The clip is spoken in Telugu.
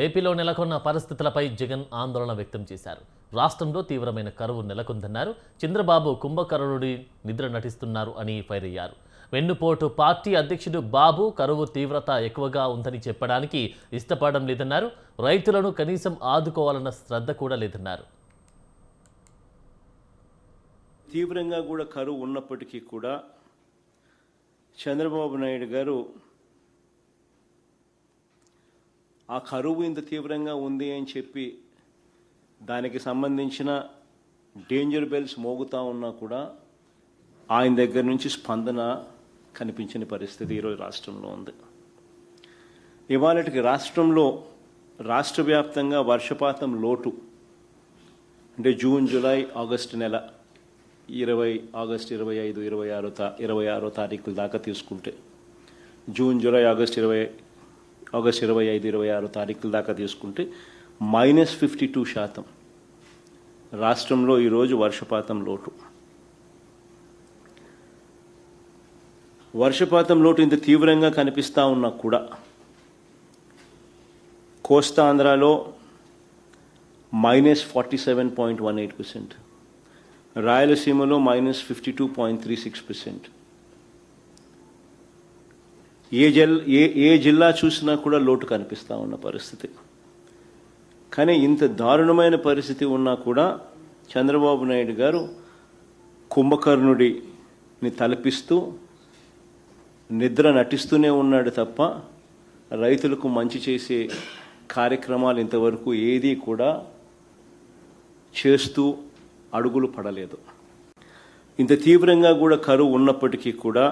ఏపీలో నెలకొన్న పరిస్థితులపై జగన్ ఆందోళన వ్యక్తం చేశారు. రాష్ట్రంలో తీవ్రమైన కరువు నెలకొందన్నారు. చంద్రబాబు కుంభకర్ణుడి నిద్ర నటిస్తున్నారు అని ఫైర్ అయ్యారు. వెన్నుపోటు పార్టీ అధ్యక్షుడు బాబు కరువు తీవ్రత ఎక్కువగా ఉందని చెప్పడానికి ఇష్టపడడం లేదన్నారు. రైతులను కనీసం ఆదుకోవాలన్న శ్రద్ధ కూడా లేదన్నారు. తీవ్రంగా కూడా కరువు ఉన్నప్పటికీ కూడా చంద్రబాబు నాయుడు గారు ఆ కరువు ఇంత తీవ్రంగా ఉంది అని చెప్పి దానికి సంబంధించిన డేంజర్ బెల్స్ మోగుతూ ఉన్నా కూడా ఆయన దగ్గర నుంచి స్పందన కనిపించని పరిస్థితి ఈరోజు రాష్ట్రంలో ఉంది. ఇవాళకి రాష్ట్రంలో రాష్ట్ర వ్యాప్తంగా వర్షపాతం లోటు అంటే జూన్, జూలై, ఆగస్టు నెల 25, 26 తారీఖుల దాకా తీసుకుంటే జూన్, జూలై, ఆగస్టు 25, 26 తారీఖుల దాకా తీసుకుంటే -52% రాష్ట్రంలో ఈరోజు వర్షపాతం లోటు. వర్షపాతం లోటు ఇంత తీవ్రంగా కనిపిస్తూ ఉన్నా కూడా కోస్తాంధ్రలో -47.18%, రాయలసీమలో -52.36%. ఏ జిల్లా చూసినా కూడా లోటు కనిపిస్తూ ఉన్న పరిస్థితి. కానీ ఇంత దారుణమైన పరిస్థితి ఉన్నా కూడా చంద్రబాబు నాయుడు గారు కుంభకర్ణుడిని తలపిస్తూ నిద్ర నటిస్తూనే ఉన్నాడు తప్ప రైతులకు మంచి చేసే కార్యక్రమాలు ఇంతవరకు ఏదీ కూడా చేస్తూ అడుగులు పడలేదు. ఇంత తీవ్రంగా కూడా కరువు ఉన్నప్పటికీ కూడా